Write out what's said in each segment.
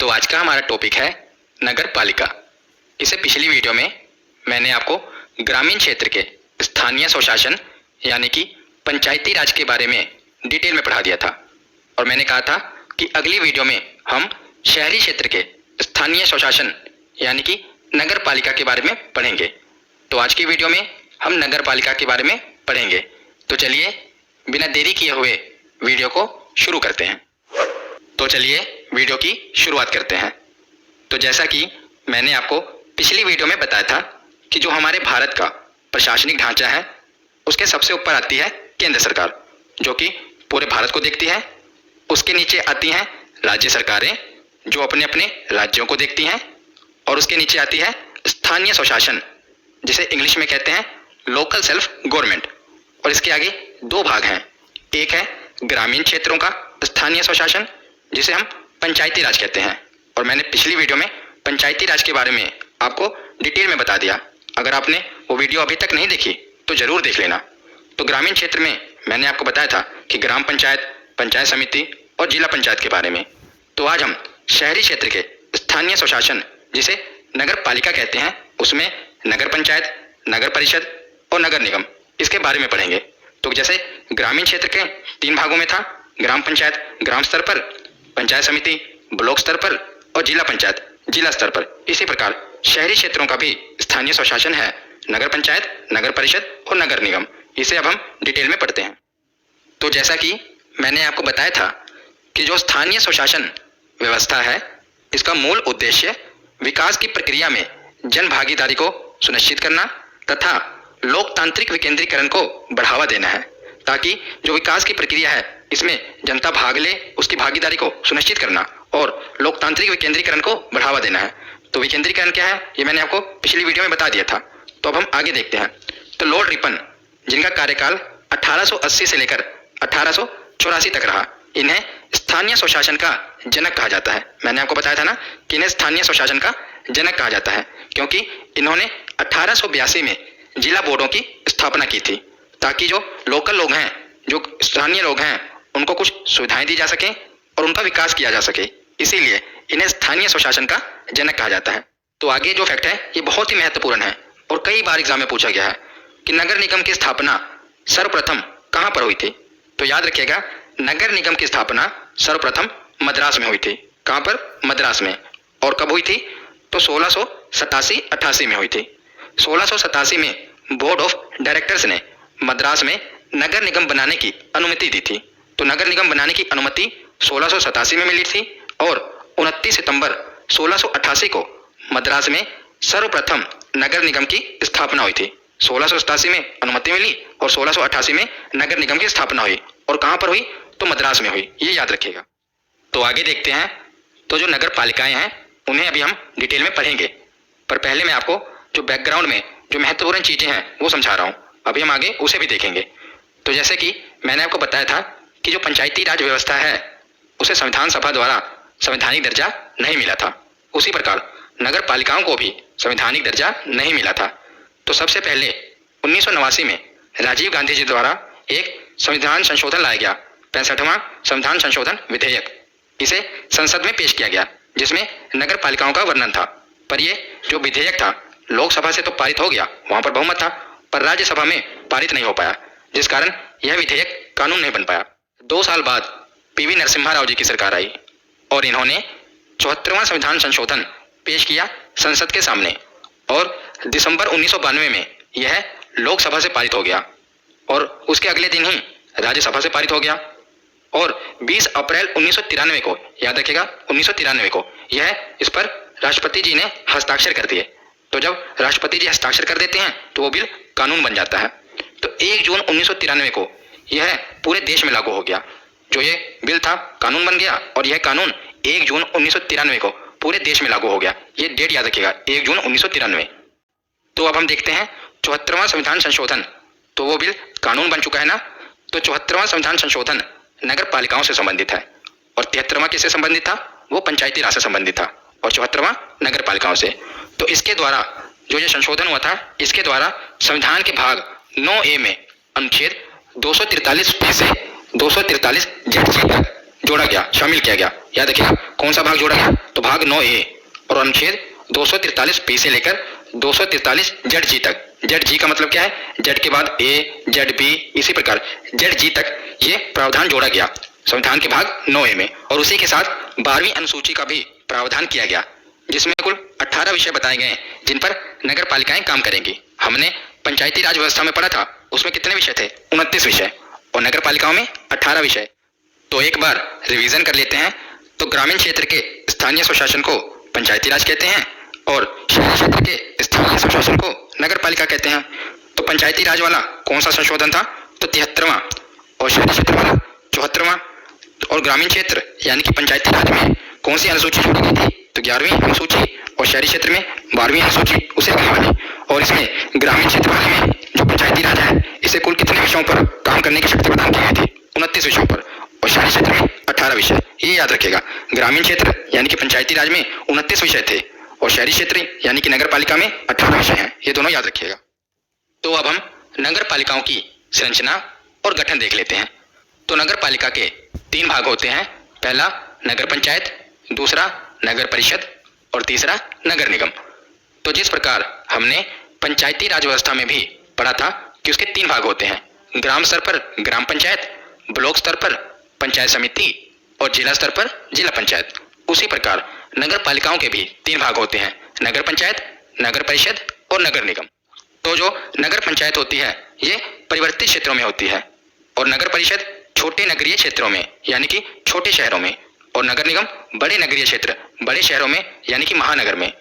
तो आज का हमारा टॉपिक है नगर पालिका। इसे पिछली वीडियो में मैंने आपको ग्रामीण क्षेत्र के स्थानीय स्वशासन यानी कि पंचायती राज के बारे में डिटेल में पढ़ा दिया था और मैंने कहा था कि अगली वीडियो में हम शहरी क्षेत्र के स्थानीय स्वशासन यानी कि नगर पालिका के बारे में पढ़ेंगे। तो आज की वीडियो में हम नगर पालिका के बारे में पढ़ेंगे। तो चलिए बिना देरी किए हुए वीडियो को शुरू करते हैं। तो चलिए वीडियो की शुरुआत करते हैं। तो जैसा कि मैंने आपको पिछली वीडियो में बताया था कि जो हमारे भारत का प्रशासनिक ढांचा है उसके सबसे ऊपर आती है केंद्र सरकार, जो कि पूरे भारत को देखती है। उसके नीचे आती हैं राज्य सरकारें जो अपने अपने राज्यों को देखती हैं, और उसके नीचे आती है स्थानीय स्वशासन जिसे इंग्लिश में कहते हैं लोकल सेल्फ गवर्नमेंट। और इसके आगे दो भाग हैं, एक है ग्रामीण क्षेत्रों का स्थानीय स्वशासन जिसे हम पंचायती राज कहते हैं, और मैंने पिछली वीडियो में पंचायती राज के बारे में आपको डिटेल में बता दिया। अगर आपने वो वीडियो अभी तक नहीं देखी तो जरूर देख लेना। तो ग्रामीण क्षेत्र में मैंने आपको बताया था कि ग्राम पंचायत, पंचायत समिति और जिला पंचायत के बारे में। तो आज हम शहरी क्षेत्र के स्थानीय स्वशासन जिसे नगर पालिका कहते हैं उसमें नगर पंचायत, नगर परिषद और नगर निगम इसके बारे में पढ़ेंगे। तो जैसे ग्रामीण क्षेत्र के तीन भागों में था, ग्राम पंचायत ग्राम स्तर पर, पंचायत समिति ब्लॉक स्तर पर और जिला पंचायत जिला स्तर पर, इसी प्रकार शहरी क्षेत्रों का भी स्थानीय स्वशासन है नगर पंचायत, नगर परिषद और नगर निगम। इसे अब हम डिटेल में पढ़ते हैं। तो जैसा कि मैंने आपको बताया था कि जो स्थानीय स्वशासन व्यवस्था है इसका मूल उद्देश्य विकास की प्रक्रिया में जन भागीदारी को सुनिश्चित करना तथा लोकतांत्रिक विकेंद्रीकरण को बढ़ावा देना है, ताकि जो विकास की प्रक्रिया है इसमें जनता भाग ले, उसकी भागीदारी को सुनिश्चित करना और लोकतांत्रिक विकेंद्रीकरण को बढ़ावा देना है। तो विकेंद्रीकरण क्या है ये मैंने आपको पिछली वीडियो में बता दिया था। तो अब हम आगे देखते हैं। तो लॉर्ड रिपन जिनका कार्यकाल 1880 से लेकर 1884 तक रहा, इन्हें स्थानीय स्वशासन का जनक कहा जाता है। मैंने आपको बताया था ना कि इन्हें स्थानीय स्वशासन का जनक कहा जाता है क्योंकि इन्होंने 1882 में जिला बोर्डों की स्थापना की थी, ताकि जो लोकल लोग हैं, जो स्थानीय लोग हैं, उनको कुछ सुविधाएं दी जा सकें और उनका विकास किया जा सके। इसीलिए इन्हें स्थानीय स्वशासन का जनक कहा जाता है। तो आगे जो फैक्ट है ये बहुत ही महत्वपूर्ण है और कई बार एग्जाम में पूछा गया है कि नगर निगम की स्थापना सर्वप्रथम कहाँ पर हुई थी। तो याद रखिएगा, नगर निगम की स्थापना सर्वप्रथम मद्रास में हुई थी। कहाँ पर? मद्रास में। और कब हुई थी? तो 1687-88 में हुई थी। 1687 में बोर्ड ऑफ डायरेक्टर्स ने मद्रास में नगर निगम बनाने की अनुमति दी थी। तो नगर निगम बनाने की अनुमति 1687 में मिली थी और 29 सितंबर 1688 को मद्रास में सर्वप्रथम नगर निगम की स्थापना हुई थी। 1687 में अनुमति मिली और 1688 में नगर निगम की स्थापना हुई। और कहाँ पर हुई? तो मद्रास में हुई, ये याद रखिएगा। तो आगे देखते हैं। तो जो नगर पालिकाएं हैं उन्हें अभी हम डिटेल में पढ़ेंगे, पर पहले मैं आपको जो बैकग्राउंड में जो महत्वपूर्ण चीजें हैं वो समझा रहा हूँ। अभी हम आगे उसे भी देखेंगे। तो जैसे कि मैंने आपको बताया था कि जो पंचायती राज व्यवस्था है उसे संविधान सभा द्वारा संवैधानिक दर्जा नहीं मिला था, उसी प्रकार नगर पालिकाओं को भी संवैधानिक दर्जा नहीं मिला था। तो सबसे पहले 1989 में राजीव गांधी जी द्वारा एक संविधान संशोधन लाया गया, 65वां संविधान संशोधन विधेयक। इसे संसद में पेश किया गया जिसमें नगर पालिकाओं का वर्णन था। पर यह जो विधेयक था लोकसभा से तो पारित हो गया, वहां पर बहुमत था, पर राज्यसभा में पारित नहीं हो पाया, जिस कारण यह विधेयक कानून नहीं बन पाया। 2 साल बाद पीवी नरसिम्हा राव जी की सरकार आई और इन्होंने 74वां संविधान संशोधन पेश किया संसद के सामने और दिसंबर 1992 में यह लोकसभा से पारित हो गया और उसके अगले दिन ही राज्यसभा से पारित हो गया। और 20 अप्रैल 1993 को, याद रखिएगा 1993 को, यह इस पर राष्ट्रपति जी ने हस्ताक्षर कर दिए। तो जब राष्ट्रपति जी हस्ताक्षर कर देते हैं तो वो बिल कानून बन जाता है। तो 1 जून 1993 को यह पूरे देश में लागू हो गया। जो ये बिल था कानून बन गया और यह कानून 1 जून 1993 को पूरे देश में लागू हो गया। ये डेट याद रखिएगा, 1 जून 1993। तो अब हम देखते हैं 74वां संविधान संशोधन। तो वो बिल कानून बन चुका है ना। तो 74वां संविधान संशोधन नगर पालिकाओं से संबंधित है और 73वां किससे संबंधित था? वो पंचायती राज से संबंधित था और 74वां नगर पालिकाओं से। तो इसके द्वारा जो ये संशोधन हुआ था, इसके द्वारा संविधान के भाग 9A में अनुच्छेद 243 से 243 जेड तक जोड़ा गया, शामिल किया गया। याद रखिएगा कौन सा भाग जोड़ा गया, तो भाग 9A और अनुच्छेद 243B से लेकर 243ZG तक। ZG का मतलब क्या है, Z के बाद A, ZB, इसी प्रकार ZG तक ये प्रावधान जोड़ा गया संविधान के भाग 9A में। और उसी के साथ 12वीं अनुसूची का भी प्रावधान किया गया, जिसमें कुल 18 विषय बताए गए जिन पर नगर पालिकाएं काम करेंगी। हमने पंचायती राज व्यवस्था में पढ़ा था, उसमें कितने विषय थे, 29 विषय, और नगर पालिकाओं में 18 विषय। तो एक बार रिवीजन कर लेते हैं। तो ग्रामीण क्षेत्र के स्थानीय स्वशासन को पंचायती राज कहते हैं और शहरी क्षेत्र के स्थानीय स्वशासन को नगर पालिका कहते हैं। तो पंचायती राज वाला कौन सा संशोधन था, तो 73वां, और शहरी क्षेत्र वाला 74वां। और ग्रामीण क्षेत्र यानी कि पंचायती राज में कौन सी अनुसूची जोड़ी गई थी, तो 11वीं अनुसूची, और शहरी क्षेत्र में 12वीं अनुसूची, उसे अगली वाली। और इसमें ग्रामीण क्षेत्र वाले में जो पंचायती राज है, इसे कुल कितने विषयों पर काम करने की शक्ति प्रदान की गई थी, 29 विषयों पर, और शहरी क्षेत्र में 18 विषय। ये याद रखिएगा, ग्रामीण क्षेत्र यानी कि पंचायती राज में 29 विषय थे और शहरी क्षेत्र यानी कि नगर पालिका में 18 विषय हैं। ये दोनों याद रखिएगा। तो अब हम नगर पालिकाओं की संरचना और गठन देख लेते हैं। तो नगर पालिका के 3 भाग होते हैं। पहला नगर पंचायत, दूसरा नगर परिषद और तीसरा नगर निगम। तो जिस प्रकार हमने पंचायती राज व्यवस्था में भी पढ़ा था कि उसके 3 भाग होते हैं, ग्राम स्तर पर ग्राम पंचायत, ब्लॉक स्तर पर पंचायत समिति और जिला स्तर पर जिला पंचायत, उसी प्रकार नगर पालिकाओं के भी 3 भाग होते हैं, नगर पंचायत, नगर परिषद और नगर निगम। तो जो नगर पंचायत होती है ये परिवर्तित क्षेत्रों में होती है, और नगर परिषद छोटे नगरीय क्षेत्रों में यानी कि छोटे शहरों में, और नगर निगम बड़े नगरीय क्षेत्र बड़े शहरों में यानी कि महानगर में।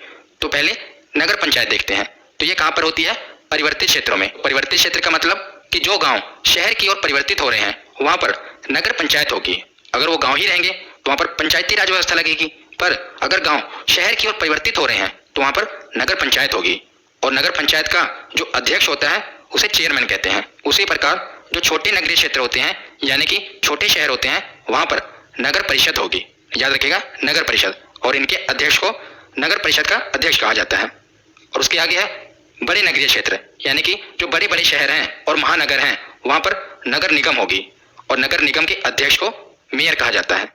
तो पहले नगर पंचायत देखते हैं। तो ये कहाँ पर होती है, परिवर्तित क्षेत्रों में। परिवर्तित क्षेत्र का मतलब कि जो गांव शहर की ओर परिवर्तित हो रहे हैं वहां पर नगर पंचायत होगी। अगर वो गांव ही रहेंगे तो वहां पर पंचायती राज व्यवस्था लगेगी, पर अगर गांव शहर की ओर परिवर्तित हो रहे हैं तो वहां पर नगर पंचायत होगी। और नगर पंचायत का जो अध्यक्ष होता है उसे चेयरमैन कहते हैं। उसी प्रकार जो छोटे नगरीय क्षेत्र होते हैं यानी कि छोटे शहर होते हैं वहां पर नगर परिषद होगी। याद रखिएगा नगर परिषद, और इनके अध्यक्ष को नगर परिषद का अध्यक्ष कहा जाता है। और उसके आगे है बड़े नगरीय क्षेत्र यानी कि जो बड़े बड़े शहर हैं और महानगर हैं वहां पर नगर निगम होगी, और नगर निगम के अध्यक्ष को मेयर कहा जाता है।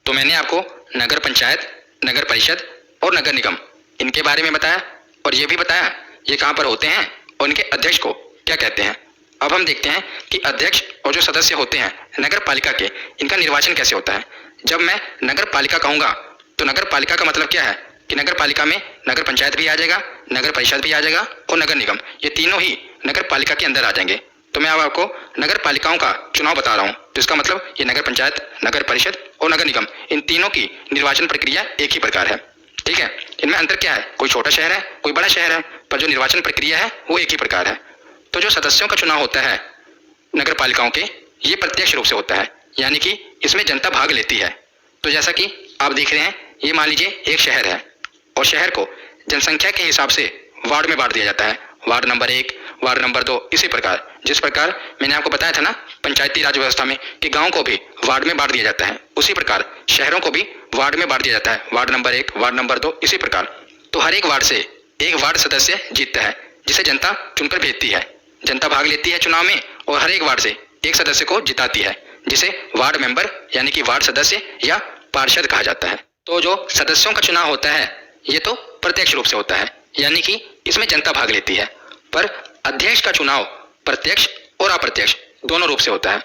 तो मैंने आपको नगर पंचायत, नगर परिषद और नगर निगम इनके बारे में बताया, और ये भी बताया ये कहाँ पर होते हैं और इनके अध्यक्ष को क्या कहते हैं। अब हम देखते हैं कि अध्यक्ष और जो सदस्य होते हैं नगर पालिका के, इनका निर्वाचन कैसे होता है। जब मैं नगर पालिका कहूँगा तो नगर पालिका का मतलब क्या है कि नगर पालिका में नगर पंचायत भी आ जाएगा, नगर परिषद भी आ जाएगा और नगर निगम, ये तीनों ही नगर पालिका के अंदर आ जाएंगे। तो मैं अब आपको नगर पालिकाओं का चुनाव बता रहा हूँ, तो इसका मतलब ये नगर पंचायत, नगर परिषद और नगर निगम, इन तीनों की निर्वाचन प्रक्रिया एक ही प्रकार है। ठीक है, इनमें अंतर क्या है, कोई छोटा शहर है कोई बड़ा शहर है, पर जो निर्वाचन प्रक्रिया है वो एक ही प्रकार है। तो जो सदस्यों का चुनाव होता है नगर पालिकाओं के, ये प्रत्यक्ष रूप से होता है, यानी कि इसमें जनता भाग लेती है। तो जैसा कि आप देख रहे हैं, ये मान लीजिए एक शहर है और शहर को जनसंख्या के हिसाब से वार्ड में बांट दिया जाता है, वार्ड नंबर 1, वार्ड नंबर 2, इसी प्रकार जिस प्रकार मैंने आपको बताया था ना पंचायती राज व्यवस्था में कि गांव को भी वार्ड में बांट दिया जाता है, उसी प्रकार शहरों को भी वार्ड में बांट दिया जाता है, वार्ड नंबर 1, वार्ड नंबर 2, इसी प्रकार। तो हर एक वार्ड से एक वार्ड सदस्य जीतता है जिसे जनता चुनकर भेजती है। जनता भाग लेती है चुनाव में और हर एक वार्ड से एक सदस्य को जिताती है, जिसे वार्ड मेंबर यानी कि वार्ड सदस्य या पार्षद कहा जाता है। तो जो सदस्यों का चुनाव होता है ये तो प्रत्यक्ष रूप से होता है, यानी कि इसमें जनता भाग लेती है, पर अध्यक्ष का चुनाव प्रत्यक्ष और अप्रत्यक्ष दोनों रूप से होता है।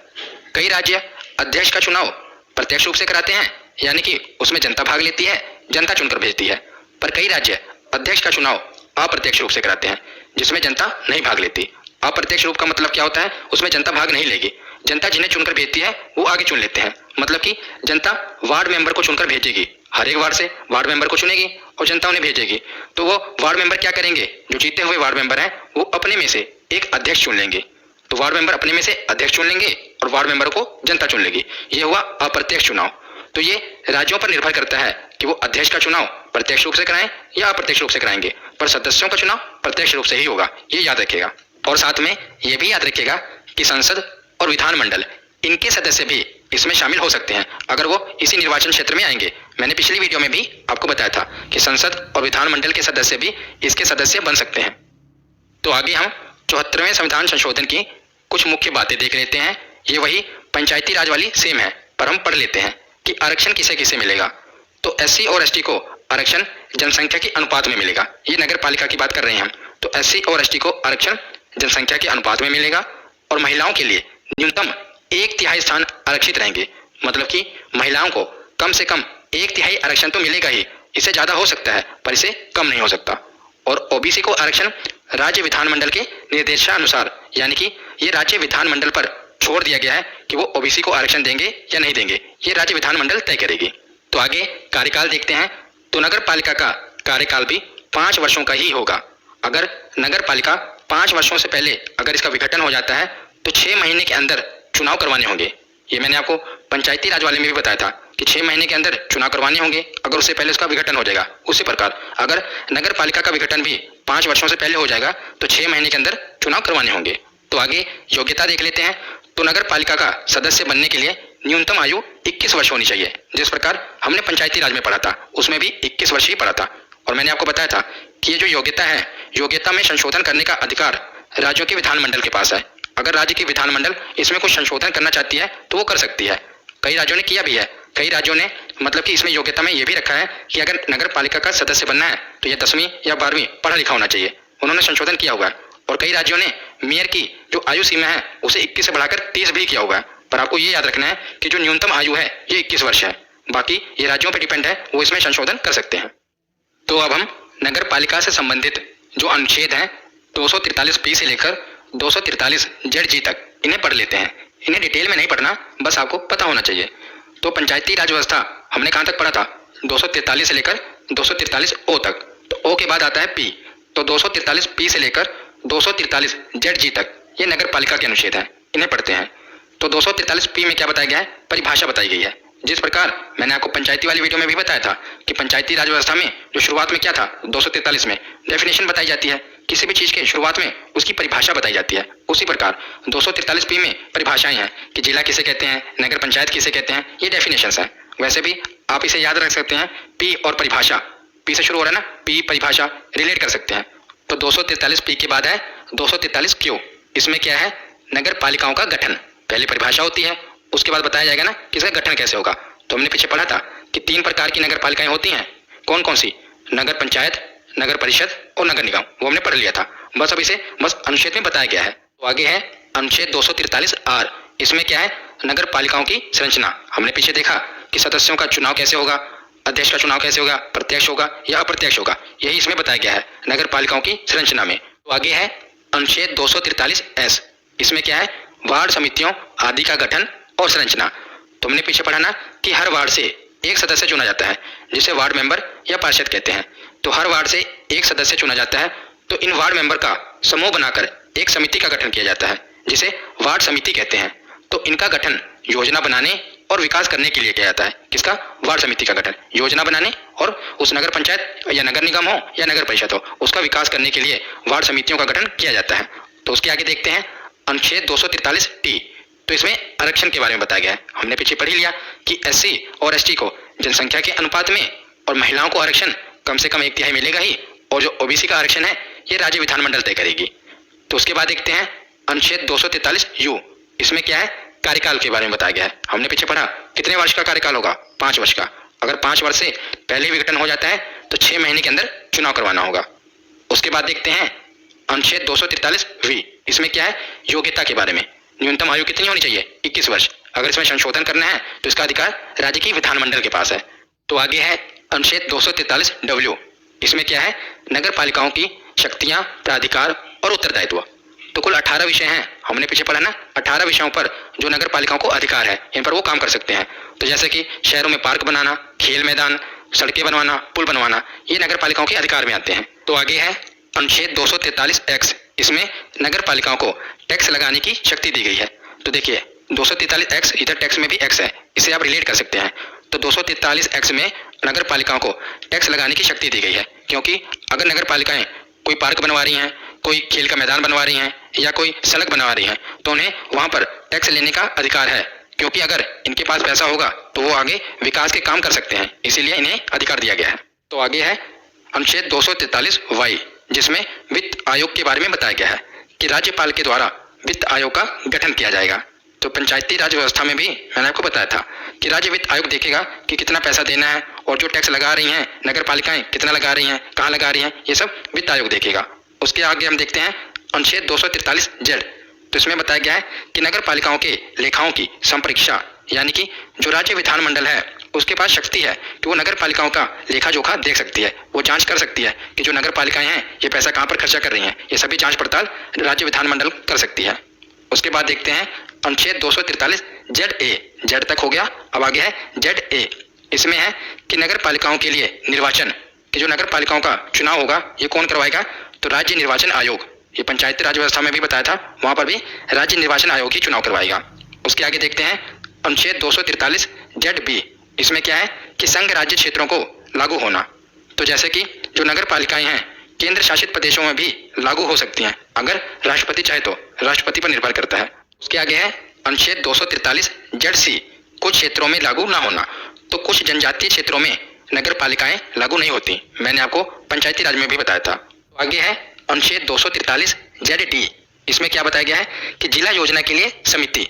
कई राज्य अध्यक्ष का चुनाव प्रत्यक्ष रूप से कराते हैं, यानी कि उसमें जनता भाग लेती है, जनता चुनकर भेजती है, पर कई राज्य अध्यक्ष का चुनाव अप्रत्यक्ष रूप से कराते हैं जिसमें जनता नहीं भाग लेती। अप्रत्यक्ष रूप का मतलब क्या होता है, उसमें जनता भाग नहीं लेगी, जनता जिन्हें चुनकर भेजती है वो आगे चुन लेते हैं। मतलब कि जनता वार्ड मेंबर को चुनकर भेजेगी, हर एक वार्ड से वार्ड मेंबर को चुनेगी और जनता उन्हें भेजेगी। तो वो वार्ड मेंबर क्या करेंगे, जो जीते हुए वार्ड मेंबर हैं वो अपने में से एक अध्यक्ष चुन लेंगे। तो वार्ड मेंबर अपने में से अध्यक्ष चुन लेंगे और वार्ड मेंबर को जनता चुन लेगी। ये हुआ अप्रत्यक्ष चुनाव। तो ये राज्यों पर निर्भर करता है कि वो अध्यक्ष का चुनाव प्रत्यक्ष रूप से कराएं या अप्रत्यक्ष रूप से कराएंगे, पर सदस्यों का चुनाव प्रत्यक्ष रूप से ही होगा, ये याद रखिएगा। और साथ में ये भी याद रखिएगा कि संसद और विधानमंडल इनके सदस्य भी इसमें शामिल हो सकते हैं अगर वो इसी निर्वाचन क्षेत्र में आएंगे। मैंने पिछली वीडियो में भी आपको बताया था कि संसद और विधानमंडल के सदस्य भी इसके सदस्य बन सकते हैं। तो आगे हम 74वें संविधान संशोधन की कुछ मुख्य बातें देख लेते हैं। ये वही पंचायती राज वाली सेम है, पर हम पढ़ लेते हैं। कि आरक्षण किसे किसे मिलेगा। तो एससी और एसटी को आरक्षण जनसंख्या के अनुपात में मिलेगा। ये नगर पालिका की बात कर रहे हैं हम। तो एससी और एसटी को आरक्षण जनसंख्या के अनुपात में मिलेगा और महिलाओं के लिए न्यूनतम 1/3 स्थान आरक्षित रहेंगे। मतलब कि महिलाओं को कम से कम 1/3 आरक्षण तो मिलेगा ही, इससे ज्यादा हो सकता है पर इसे कम नहीं हो सकता। और ओबीसी को आरक्षण राज्य विधानमंडल के निर्देशानुसार, यानी कि ये राज्य विधानमंडल पर छोड़ दिया गया है कि वो ओबीसी को आरक्षण देंगे या नहीं देंगे, ये राज्य विधानमंडल तय करेगी। तो आगे कार्यकाल देखते हैं। तो नगर पालिका का कार्यकाल भी 5 वर्षों का ही होगा। अगर नगर पालिका 5 वर्षों से पहले अगर इसका विघटन हो जाता है तो 6 महीने के अंदर चुनाव करवाने होंगे। ये मैंने आपको पंचायती राज वाले में भी बताया था कि 6 महीने के अंदर चुनाव करवाने होंगे अगर उससे पहले उसका विघटन हो जाएगा। उसी प्रकार अगर नगर पालिका का विघटन भी 5 वर्षों से पहले हो जाएगा तो 6 महीने के अंदर चुनाव करवाने होंगे। तो आगे योग्यता देख लेते हैं। तो नगर पालिका का सदस्य बनने के लिए न्यूनतम आयु 21 वर्ष होनी चाहिए। जिस प्रकार हमने पंचायती राज में पढ़ा था उसमें भी 21 वर्ष ही पढ़ा था। और मैंने आपको बताया था कि ये जो योग्यता है, योग्यता में संशोधन करने का अधिकार राज्यों के विधानमंडल के पास है। अगर राज्य की विधानमंडल इसमें कुछ संशोधन करना चाहती है तो वो कर सकती है। कई राज्यों ने किया भी है। कई राज्यों ने मतलब कि इसमें योग्यता में ये भी रखा है कि अगर नगर पालिका का सदस्य बनना है तो ये 10वीं या 12वीं पढ़ा लिखा होना चाहिए। उन्होंने संशोधन किया हुआ है। और कई राज्यों ने मेयर की जो आयु सीमा है उसे 21 से बढ़ाकर 30 भी किया हुआ है। पर आपको ये याद रखना है कि जो न्यूनतम आयु है ये 21 वर्ष है। बाकी ये राज्यों पर डिपेंड है, वो इसमें संशोधन कर सकते हैं। तो अब हम नगर पालिका से संबंधित जो अनुच्छेद हैं 243 से लेकर 243 ZG तक इन्हें पढ़ लेते हैं। इन्हें डिटेल में नहीं पढ़ना, बस आपको पता होना चाहिए। तो पंचायती राज व्यवस्था हमने कहाँ तक पढ़ा था? 243 से लेकर 243 O तक। तो O के बाद आता है P। तो 243 P से लेकर 243 ZG तक ये नगर पालिका के अनुच्छेद हैं, इन्हें पढ़ते हैं। तो 243 P में क्या बताया गया है? परिभाषा बताई गई है। जिस प्रकार मैंने आपको पंचायती वाली वीडियो में भी बताया था कि पंचायती राज व्यवस्था में जो शुरुआत में क्या था 243 में डेफिनेशन बताई जाती है। किसी भी चीज के शुरुआत में उसकी परिभाषा बताई जाती है। उसी प्रकार 243 P में परिभाषाएं हैं कि जिला किसे कहते हैं, नगर पंचायत किसे कहते हैं, ये डेफिनेशंस हैं। वैसे भी आप इसे याद रख सकते हैं, P और परिभाषा, P से शुरू हो रहा है ना, P परिभाषा रिलेट कर सकते हैं। तो 243 P के बाद है 243 Q। इसमें क्या है? नगर पालिकाओं का गठन। पहले परिभाषा होती है, उसके बाद बताया जाएगा ना कि इसका गठन कैसे होगा। तो हमने पीछे पढ़ा था कि 3 प्रकार की नगर पालिकाएं होती हैं। कौन कौन सी? नगर पंचायत, नगर परिषद और नगर निगम। वो हमने पढ़ लिया था। बस अब इसे बस अनुच्छेद में बताया गया है। तो आगे है अनुच्छेद 243 R। इसमें क्या है? नगर पालिकाओं की संरचना। हमने पीछे देखा कि सदस्यों का चुनाव कैसे होगा, अध्यक्ष का चुनाव कैसे होगा, प्रत्यक्ष होगा या अप्रत्यक्ष होगा, यही इसमें बताया गया है नगर पालिकाओं की संरचना में। तो आगे है अनुच्छेद 243 S। इसमें क्या है? वार्ड समितियों आदि का गठन और संरचना। तो हमने पीछे पढ़ा ना कि हर वार्ड से एक सदस्य चुना जाता है जिसे वार्ड मेंबर या पार्षद कहते हैं। तो हर वार्ड से एक सदस्य चुना जाता है। तो इन वार्ड मेंबर का समूह बनाकर एक समिति का गठन किया जाता है जिसे वार्ड समिति कहते हैं। तो इनका गठन योजना बनाने और विकास करने के लिए किया जाता है। किसका? वार्ड समिति का गठन योजना बनाने और उस नगर पंचायत या नगर निगम हो या नगर परिषद हो उसका विकास करने के लिए वार्ड समितियों का गठन किया जाता है। तो उसके आगे देखते हैं अनुच्छेद 243 T। तो इसमें आरक्षण के बारे में बताया गया है। हमने पीछे पढ़ ही लिया कि SC और ST को जनसंख्या के अनुपात में और महिलाओं को आरक्षण कम से कम 1/3 मिलेगा ही। और जो OBC का आरक्षण है ये राज्य विधानमंडल तय करेगी। तो उसके बाद देखते हैं अनुच्छेद 243 U। इसमें क्या है? कार्यकाल के बारे में बताया गया है। हमने पीछे पढ़ा कितने वर्ष का कार्यकाल होगा? 5 वर्ष का। अगर 5 वर्ष से पहले विघटन हो जाता है तो 6 महीने के अंदर चुनाव करवाना होगा। उसके बाद देखते हैं अनुच्छेद 243 V। इसमें क्या है? योग्यता के बारे में। न्यूनतम आयु कितनी होनी चाहिए? 21 वर्ष। अगर इसमें संशोधन करना है तो इसका अधिकार राज्य की विधानमंडल के पास है। तो आगे है अनुच्छेद 243 W। इसमें क्या है? नगर पालिकाओं की शक्तियां, प्राधिकार और उत्तरदायित्व। तो कुल 18 विषय हैं। हमने पीछे पढ़ा ना 18 विषयों पर जो नगर पालिकाओं को अधिकार है, इन पर वो काम कर सकते हैं। तो जैसे कि शहरों में पार्क बनाना, खेल मैदान, सड़कें बनवाना, पुल बनवाना, ये नगर पालिकाओं के अधिकार में आते हैं। तो आगे है अनुच्छेद 243 X। इसमें नगर पालिकाओं को टैक्स लगाने की शक्ति दी गई है। तो देखिए 243 X, इधर टैक्स में भी X है, इसे आप रिलेट कर सकते हैं। तो 243 X में नगर पालिकाओं को टैक्स लगाने की शक्ति दी गई है। क्योंकि अगर नगर पालिकाएं कोई पार्क बनवा रही हैं, कोई खेल का मैदान बनवा रही हैं या कोई सड़क बनवा रही हैं तो उन्हें वहां पर टैक्स लेने का अधिकार है। क्योंकि अगर इनके पास पैसा होगा तो वो आगे विकास के काम कर सकते हैं, इसीलिए इन्हें अधिकार दिया गया है। तो आगे है अनुच्छेद 243 Y। जिसमें वित्त आयोग के बारे में बताया गया है कि राज्यपाल के द्वारा वित्त आयोग का गठन किया जाएगा। तो पंचायती राज व्यवस्था में भी मैंने आपको बताया था कि राज्य वित्त आयोग देखेगा कि कितना पैसा देना है और जो टैक्स लगा रही हैं नगर पालिकाएं कितना लगा रही हैं, कहाँ लगा रही हैं, ये सब वित्त आयोग देखेगा। उसके आगे हम देखते हैं अनुच्छेद 243 जेड। तो इसमें बताया गया है कि नगर पालिकाओं के लेखाओं की संपरीक्षा यानी कि जो राज्य विधानमंडल है उसके पास शक्ति है कि वो नगर पालिकाओं का लेखा जोखा देख सकती है, वो जांच कर सकती है कि जो नगर पालिकाएं हैं ये पैसा कहाँ पर खर्चा कर रही हैं, ये सभी जांच पड़ताल राज्य विधानमंडल कर सकती है। उसके बाद देखते हैं अनुच्छेद 243 जेड ए। जेड तक हो गया, अब आगे है जेड ए। इसमें है कि नगर पालिकाओं के लिए निर्वाचन, कि जो नगर पालिकाओं का चुनाव होगा ये कौन करवाएगा, तो राज्य निर्वाचन आयोग। ये पंचायती राज व्यवस्था में भी बताया था, वहां पर भी राज्य निर्वाचन आयोग ही चुनाव करवाएगा। उसके आगे देखते हैं अनुच्छेद 243 जेड बी। इसमें क्या है कि संघ राज्य क्षेत्रों को लागू होना, तो जैसे कि जो नगर पालिकाएं हैं केंद्र शासित प्रदेशों में भी लागू हो सकती हैं, अगर राष्ट्रपति चाहे तो, राष्ट्रपति पर निर्भर करता है। उसके आगे है अनुच्छेद 243 जेड सी, कुछ क्षेत्रों में लागू ना होना, तो कुछ जनजातीय क्षेत्रों में नगर पालिकाएं लागू नहीं होती, मैंने आपको पंचायती राज में भी बताया था। आगे है अनुच्छेद 243 जेड डी। इसमें क्या बताया गया है कि जिला योजना के लिए समिति।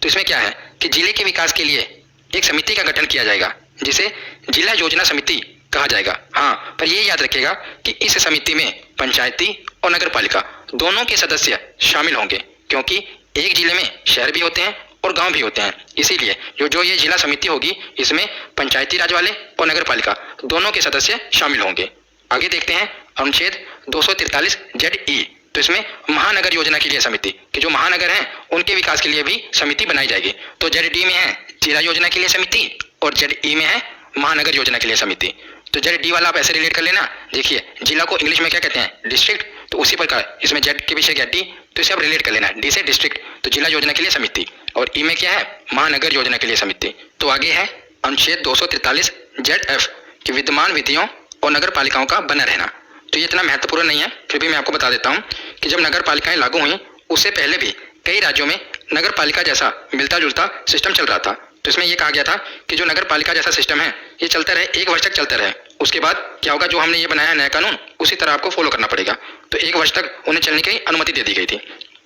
तो इसमें क्या है कि जिले के विकास के लिए एक समिति का गठन किया जाएगा जिसे जिला योजना समिति कहा जाएगा। हाँ, पर ये याद रखिएगा कि इस समिति में पंचायती और नगर पालिका दोनों के सदस्य शामिल होंगे, क्योंकि एक जिले में शहर भी होते हैं और गांव भी होते हैं, इसीलिए जो ये जिला समिति होगी इसमें पंचायती राज वाले और नगर पालिका दोनों के सदस्य शामिल होंगे। आगे देखते हैं अनुच्छेद 243 जेड ई। तो इसमें महानगर योजना के लिए समिति, कि जो महानगर हैं उनके विकास के लिए भी समिति बनाई जाएगी। तो जेड डी में है जिला योजना के लिए समिति और जेड ई में है महानगर योजना के लिए समिति। तो जेड डी वाला आप ऐसे रिलेट कर लेना, देखिए जिला को इंग्लिश में क्या कहते हैं, डिस्ट्रिक्ट, तो उसी प्रकार इसमें जेड के विषय क्या डी, तो इसे आप रिलेट कर लेना, डी से डिस्ट्रिक्ट, तो जिला योजना के लिए समिति, और ई में क्या है महानगर योजना के लिए समिति। तो आगे है अनुच्छेद 243 जेड एफ कि विद्यमान विधियों और नगर पालिकाओं का बना रहना। तो ये इतना महत्वपूर्ण नहीं है, फिर भी मैं आपको बता देता हूँ कि जब नगर पालिकाएं लागू हुई उससे पहले भी कई राज्यों में नगर पालिका जैसा मिलता जुलता सिस्टम चल रहा था। तो इसमें यह कहा गया था कि जो नगर पालिका जैसा सिस्टम है ये चलता रहे, 1 वर्ष तक चलता रहे, उसके बाद क्या होगा, जो हमने ये बनाया नया कानून उसी तरह आपको फॉलो करना पड़ेगा। तो 1 वर्ष तक उन्हें चलने की अनुमति दे दी गई थी।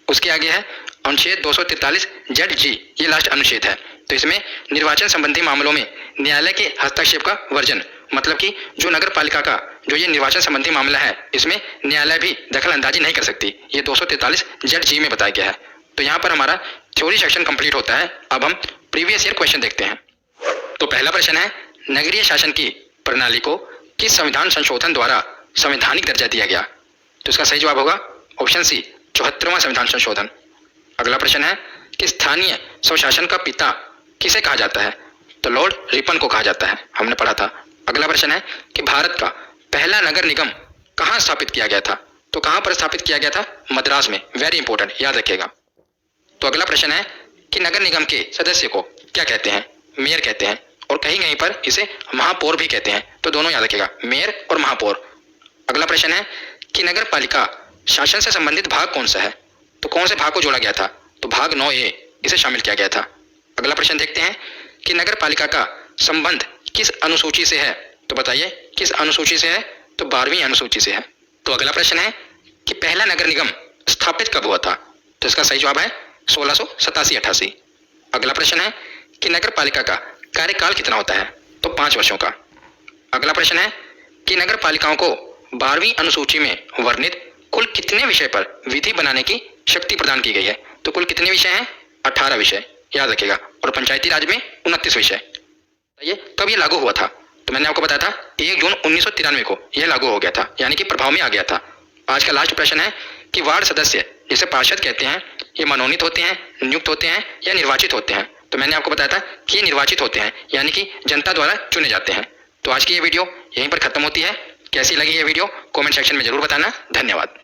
उसके आगे है अनुच्छेद 243 जेड जी, ये लास्ट अनुच्छेद है। तो इसमें निर्वाचन संबंधी मामलों में न्यायालय के हस्तक्षेप का वर्जन, मतलब कि जो नगर पालिका का जो ये निर्वाचन संबंधी मामला है इसमें न्यायालय भी दखल अंदाजी नहीं कर सकती, ये 243 जेड जी में बताया गया है। तो यहाँ पर हमारा थ्योरी सेक्शन कंप्लीट होता है। अब हम प्रीवियस ईयर क्वेश्चन देखते हैं। तो पहला प्रश्न है नगरीय शासन की प्रणाली को किस संविधान संशोधन द्वारा संवैधानिक दर्जा दिया गया। तो इसका सही जवाब होगा ऑप्शन सी 74वां संविधान संशोधन। अगला प्रश्न है कि स्थानीय स्वशासन का पिता किसे कहा जाता है। तो लॉर्ड रिपन को कहा जाता है, हमने पढ़ा था। अगला प्रश्न है कि भारत का पहला नगर निगम कहाँ स्थापित किया गया था। तो कहाँ पर स्थापित किया गया था, मद्रास में, वेरी इंपॉर्टेंट, याद रखिएगा। तो अगला प्रश्न है कि नगर निगम के सदस्य को क्या कहते हैं, मेयर कहते हैं, और कहीं कहीं पर इसे महापौर भी कहते हैं, तो दोनों याद रखिएगा, मेयर और महापौर। अगला प्रश्न है कि नगर पालिका शासन से संबंधित भाग कौन सा है। तो कौन से भाग को जोड़ा गया था, तो भाग 9A इसे शामिल किया गया था। अगला प्रश्न देखते हैं कि नगर पालिका का संबंध किस अनुसूची से है। तो बताइए किस अनुसूची से है, तो 12वीं अनुसूची से है। तो अगला प्रश्न है कि पहला नगर निगम स्थापित कब हुआ था। तो इसका सही जवाब है 1687-88। अगला प्रश्न है कि नगर पालिका का कार्यकाल कितना होता है। तो 5 वर्षों का। अगला प्रश्न है कि नगर पालिकाओं को 12वीं अनुसूची में वर्णित कुल कितने विषय पर विधि बनाने की शक्ति प्रदान की गई है। तो कुल कितने विषय हैं, 18 विषय, याद रखिएगा, और पंचायती राज में 29 विषय। ये कब ये लागू हुआ था, तो मैंने आपको बताया था 1 जून 1993 को यह लागू हो गया था, यानी कि प्रभाव में आ गया था। आज का लास्ट प्रश्न है कि वार्ड सदस्य जिसे पार्षद कहते हैं ये मनोनीत होते हैं, नियुक्त होते हैं या निर्वाचित होते हैं। तो मैंने आपको बताया था कि ये निर्वाचित होते हैं, यानी कि जनता द्वारा चुने जाते हैं। तो आज की ये वीडियो यहीं पर खत्म होती है। कैसी लगी ये वीडियो कमेंट सेक्शन में जरूर बताना। धन्यवाद।